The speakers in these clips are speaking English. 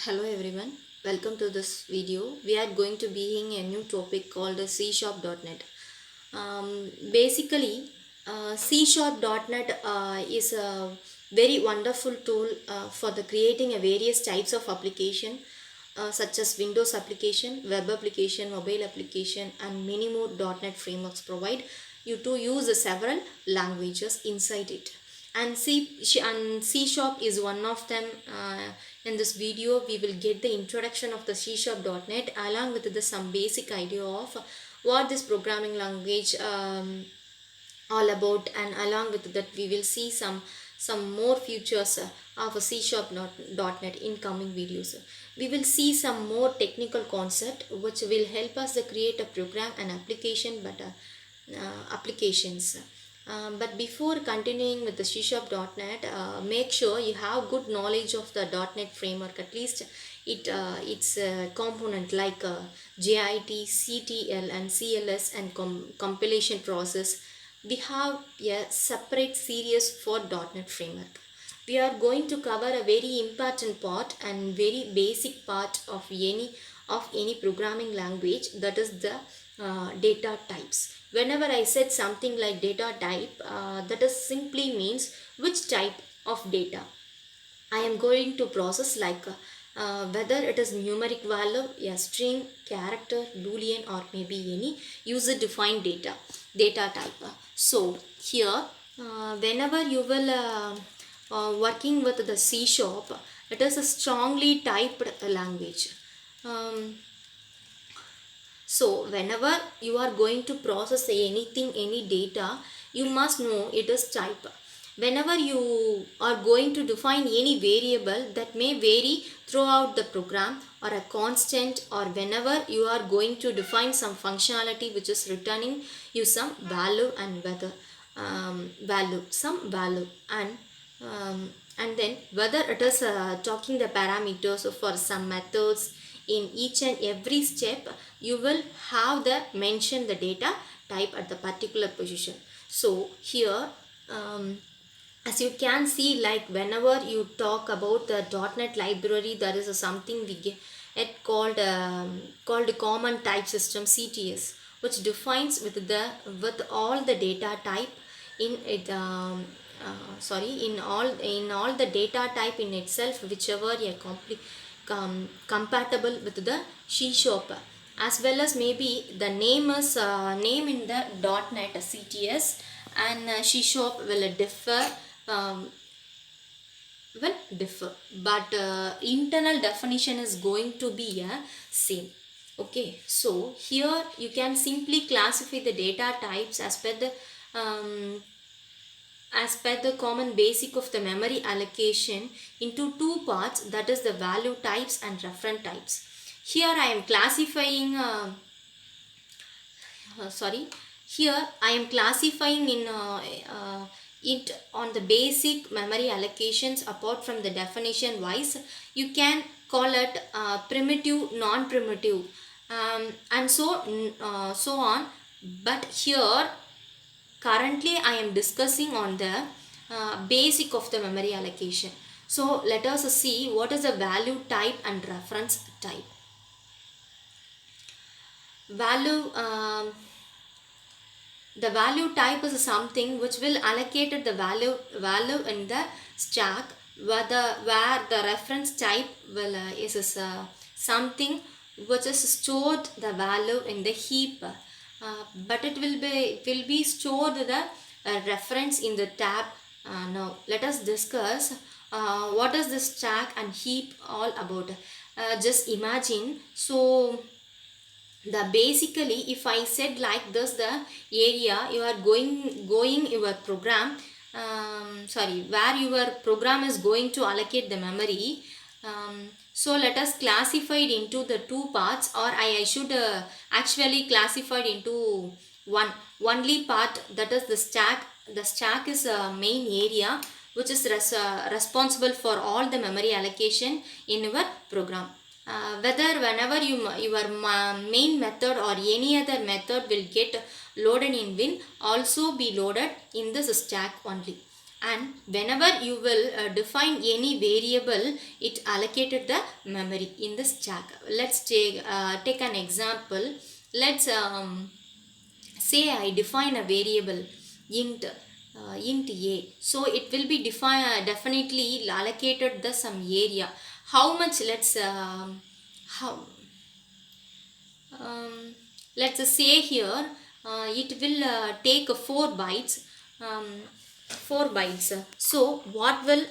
Hello everyone, welcome to this video. We are going to be in a new topic called the C Sharp.net. Basically, C Sharp.net is a very wonderful tool for the creating a various types of application such as Windows application, web application, mobile application, and many more .NET frameworks provide you to use several languages inside it. And C Sharp is one of them. In this video, we will get the introduction of the C Sharp.net along with some basic idea of what this programming language all about, and along with that we will see some more features of a C Sharp .NET in coming videos. We will see some more technical concept which will help us to create a program and application applications. But before continuing with the C Sharp.net, make sure you have good knowledge of the .NET framework. At least its component like JIT, CTL, and CLS, and compilation process. We have a separate series for .NET framework. We are going to cover a very important part and very basic part of any programming language, that is the data types. Whenever I said something like data type, that is simply means which type of data I am going to process, like whether it is numeric value, a string, character, boolean, or maybe any user defined data type. So here, whenever you will working with the C sharp, it is a strongly typed language. Um, so whenever you are going to process anything, any data, you must know it is type. Whenever you are going to define any variable that may vary throughout the program, or a constant, or whenever you are going to define some functionality which is returning you some value, and whether some value, and then whether it is talking the parameters for some methods. In each and every step you will have the mention the data type at the particular position. So here, as you can see, like whenever you talk about the .NET library, there is something we get called common type system, CTS, which defines with all the data type in it. In all the data type in itself, whichever a compatible with the C sharp, as well as maybe the name in the .NET CTS and C sharp um, will differ, but internal definition is going to be a same. Okay, so here you can simply classify the data types um, as per the common basic of the memory allocation into two parts, that is the value types and reference types. Here I am classifying sorry here I am classifying in it on the basic memory allocations. Apart from the definition wise, you can call it primitive, non-primitive, and so on. But here currently I am discussing on the basic of the memory allocation. So let us see what is the value type and reference type. Value The value type is something which will allocate the value in the stack, where the reference type is something which is stored the value in the heap, but it will be stored the reference in the tab. Now let us discuss what is the stack and heap all about. Just imagine. So the basically, if I said like this, the area you are going your program, where your program is going to allocate the memory. So let us classify it into the two parts, or I should actually classify it into one only part, that is the stack. The stack is a main area which is responsible for all the memory allocation in your program. Whether whenever your main method or any other method will get loaded in Win, also be loaded in this stack only. and whenever you will define any variable, it allocated the memory in the stack. Let's take an example. Let's say I define a variable int a, so it will be definitely allocated the some area. How much? How um, let's say here it will take 4 bytes, um, 4 bytes. So what will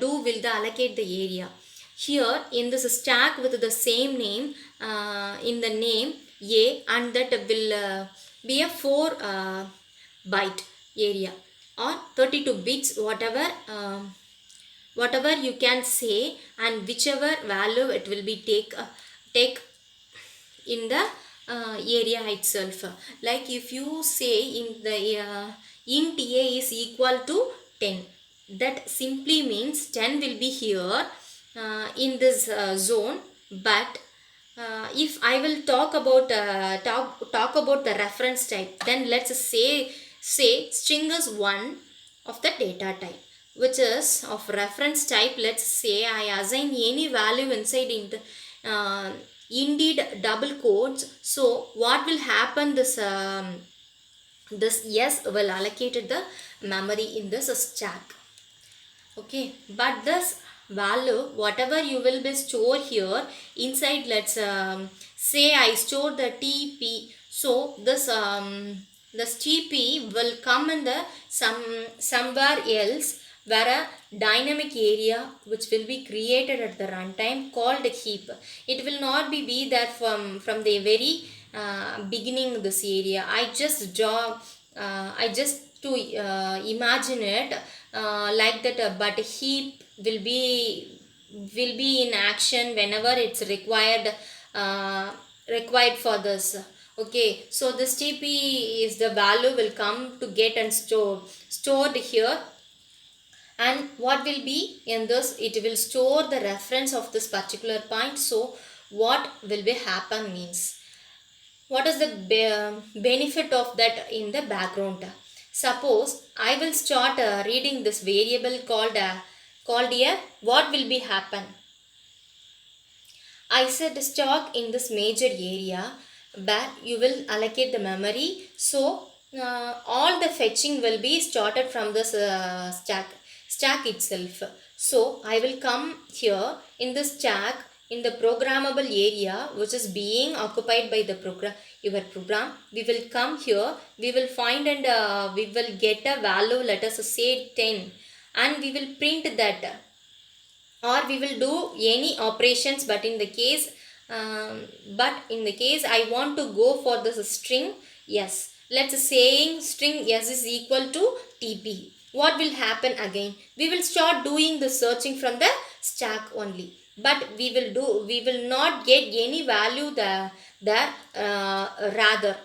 do will the allocate the area here in this stack with the same name, in the name a, and that will be a 4 byte area or 32 bits, whatever you can say, and whichever value it will be take in the area itself. Like if you say in the int a is equal to 10, that simply means 10 will be here in this zone. But if I will talk about the reference type, then let's say string is one of the data type, which is of reference type. Let's say I assign any value inside in the indeed double quotes. So what will happen, this yes will allocate the memory in this stack. Okay, but this value whatever you will be store here inside, let's say I store the tp. So this tp will come in the somewhere else, where a dynamic area which will be created at the runtime called a heap. It will not be there from the very beginning this area. I just to imagine it like that, but heap will be in action whenever it's required for this. Okay, so this tp is the value will come to get and stored here. And what will be in this, it will store the reference of this particular point. So what will be happen means, what is the benefit of that in the background? Suppose I will start reading this variable called here. What will be happen? I set stock in this major area where you will allocate the memory. So all the fetching will be started from this stack itself. So I will come here in this stack in the programmable area which is being occupied by the your program. We will come here, we will find, and we will get a value, let us say 10, and we will print that, or we will do any operations. But in the case I want to go for this string yes, let's saying string yes is equal to tp. What will happen again? We will start doing the searching from the stack only, but we will not get any value there. Rather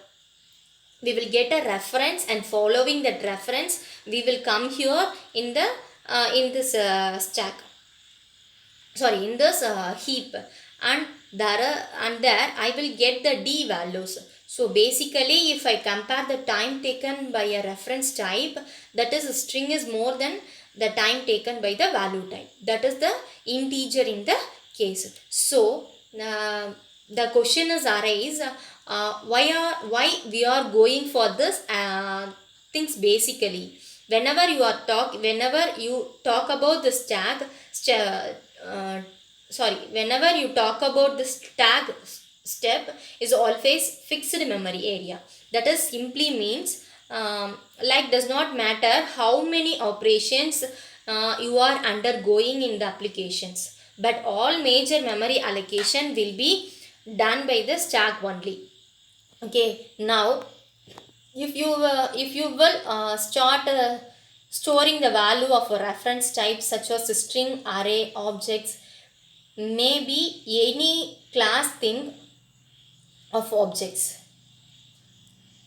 we will get a reference, and following that reference we will come here in this stack, sorry, in this heap, and there I will get the d values. So basically if I compare the time taken by a reference type, that is string is more than the time taken by the value type, that is the integer in the case. So the question is arise, why we are going for this things. Basically whenever you talk about the whenever you talk about this tag step is always fixed memory area. That is simply means like does not matter how many operations you are undergoing in the applications, but all major memory allocation will be done by the stack only. Okay, now if you will start storing the value of a reference type such as string, array, objects, maybe any class thing of objects,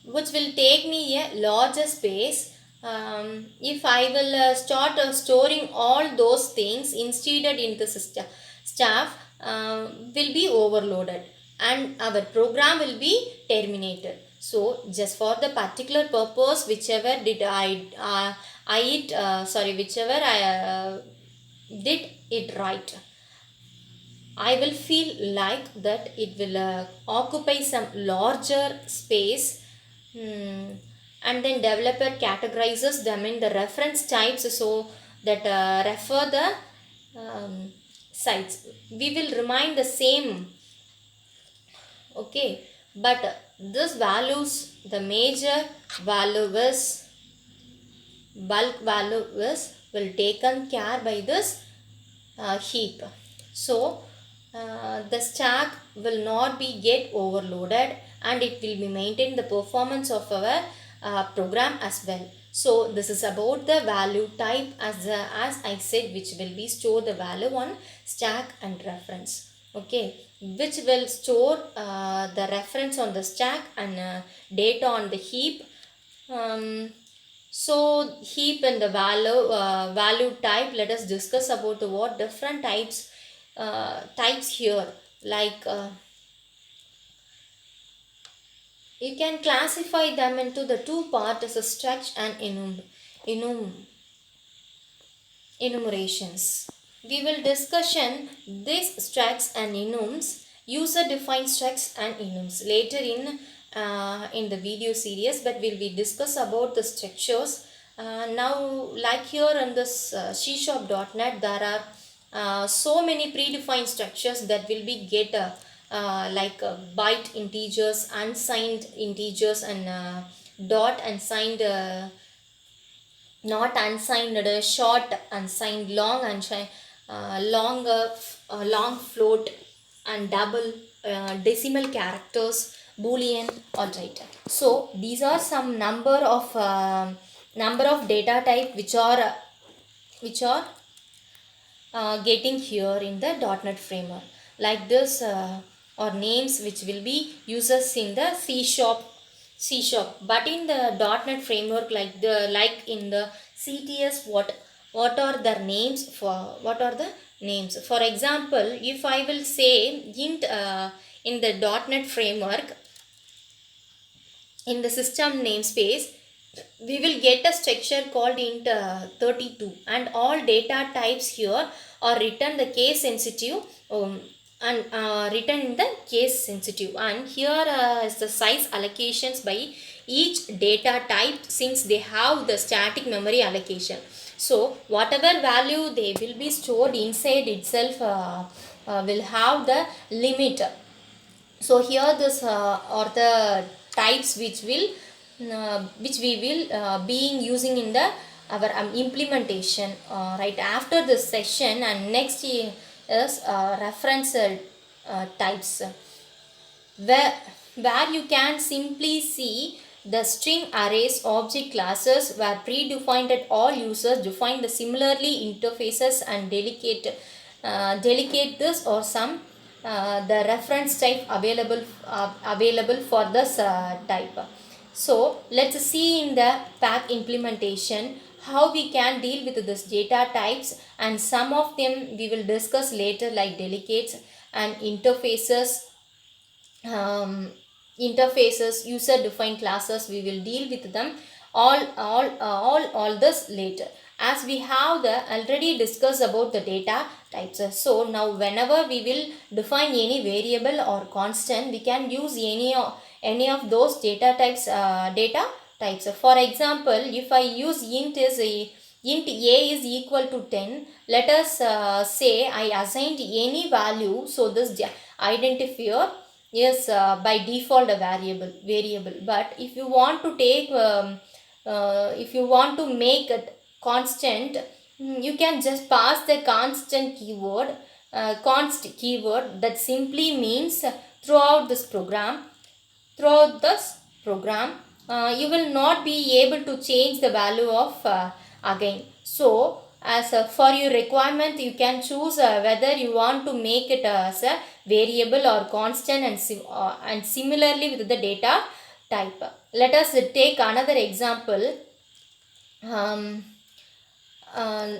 which will take me a larger space. If I will start storing all those things instead in the staff, will be overloaded and our program will be terminated. So just for the particular purpose, whichever did whichever I did it right, I will feel like that it will occupy some larger space. Hmm. And then developer categorizes them in the reference types so that refer the sites. We will remind the same, okay, but this values, the major value is bulk value is will taken care by this heap. So the stack will not be get overloaded, and it will be maintain the performance of our program as well. So this is about the value type, as I said, which will be store the value on stack and reference, okay, which will store the reference on the stack and data on the heap. So heap and the value type, let us discuss about the what different types here. Like you can classify them into the two parts as a stretch and enumerations. We will discussion these structs and enums, user-defined structs and enums later in the video series, but will we discuss about the structures. Now, like here in this C#.NET, there are so many predefined structures that will be get like byte integers, unsigned integers, and dot unsigned. Not unsigned, short unsigned, long unsigned, long float, and double decimal characters, boolean. All right, so these are some number of data type which are getting here in the .NET framework. Like this or names which will be users in the C#. But in the .NET framework, like in the CTS, what are the names for what are the names? For example, if I will say int in the .NET framework, in the system namespace, we will get a structure called int 32, and all data types here are written the case sensitive, and written in the case sensitive, and here is the size allocations by each data type, since they have the static memory allocation. So whatever value they will be stored inside itself will have the limit. So here this are the types which we will being using in the our implementation right after this session. And next is reference types, where you can simply see the string arrays object classes were predefined at all users define the similarly interfaces and delegate this or some the reference type available for this type. So let's see in the pack implementation how we can deal with this data types, and some of them we will discuss later, like delegates and interfaces, user defined classes. We will deal with them all this later, as we have the already discussed about the data types. So now whenever we will define any variable or constant, we can use any of those data types. For example, if I use int a is equal to 10, let us say I assigned any value, so this identifier is by default a variable. But if you want to take if you want to make it constant, you can just pass the constant keyword, const keyword, that simply means throughout this program you will not be able to change the value of again. So as for your requirement, you can choose whether you want to make it as a variable or constant, and similarly with the data type. Let us take another example. um, uh,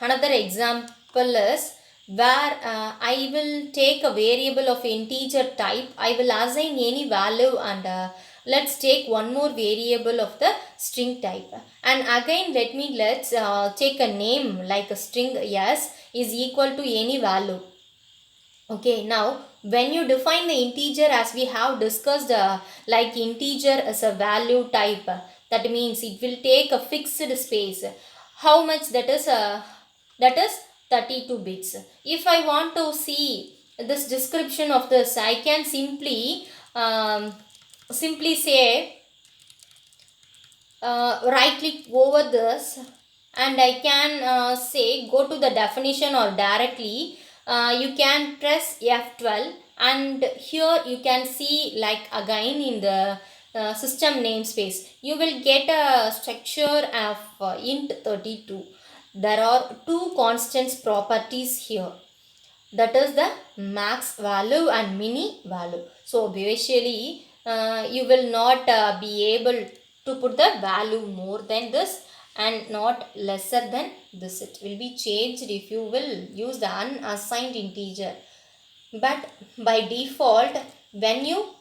Another example is where I will take a variable of integer type. I will assign any value and let's take one more variable of the string type, and again let's take a name like a string s is equal to any value. Okay, now when you define the integer as we have discussed, like integer as a value type, that means it will take a fixed space. How much that is? That is 32 bits. If I want to see this description of this, I can simply say right click over this, and I can say go to the definition, or directly you can press F12, and here you can see like again in the system namespace you will get a structure of int 32. There are two constants properties here, that is the max value and mini value. So basically you will not be able to put the value more than this and not lesser than this. It will be changed if you will use the unassigned integer. But by default, when you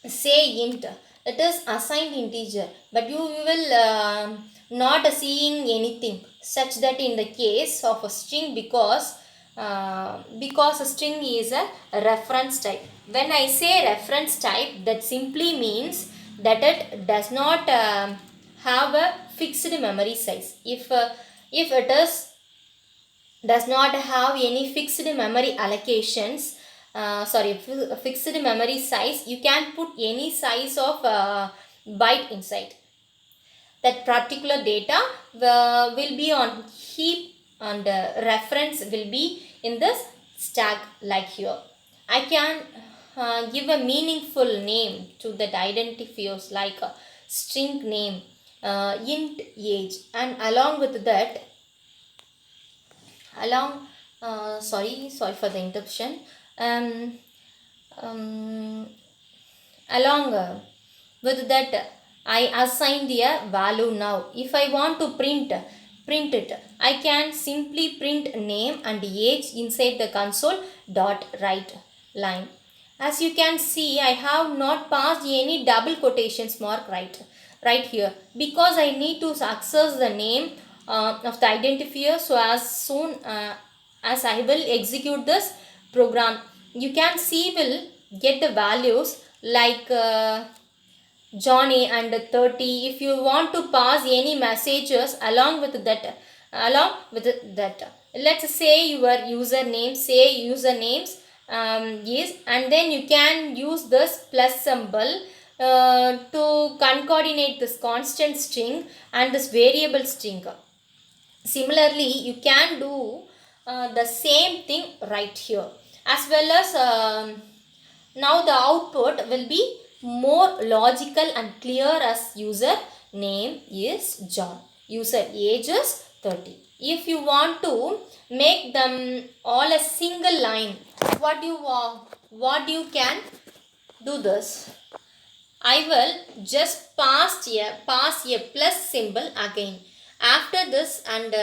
say int, it is assigned integer, but you will not seeing anything such that in the case of a string, because a string is a reference type. When I say reference type, that simply means that it does not have a fixed memory size. If it is does not have any fixed memory allocations, fixed memory size, you can put any size of byte inside. That particular data will be on heap, and reference will be in this stack like here. I can give a meaningful name to that identifiers like a string name, int age, and along with that, along sorry for the interruption, um, um, along with that I assign the value. Now if I want to print it, I can simply print name and age inside the console dot write line. As you can see, I have not passed any double quotations mark right here, because I need to access the name of the identifier. So as soon as I will execute this program, you can see will get the values like Johnny and 30. If you want to pass any messages along with that, let's say your usernames is, and then you can use this plus symbol to concatenate this constant string and this variable string. Similarly, you can do the same thing right here, as well as now the output will be more logical and clear, as user name is John, user age is 30. If you want to make them all a single line, what you can do this? I will just pass a plus symbol again after this, and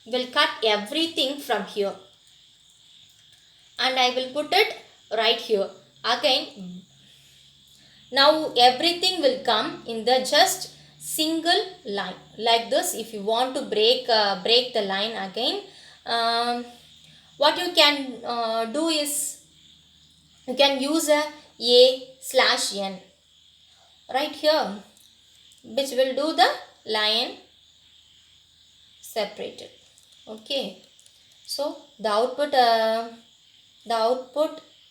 will cut everything from here, and I will put it right here again. Now everything will come in the just single line like this. If you want to break the line again, what you can do is you can use a/n right here, which will do the line separated. Okay, so the output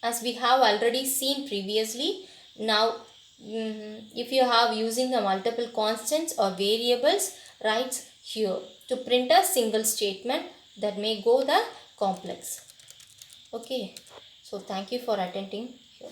as we have already seen previously. Now if you have using the multiple constants or variables, write here to print a single statement that may go the complex. Okay, so thank you for attending here.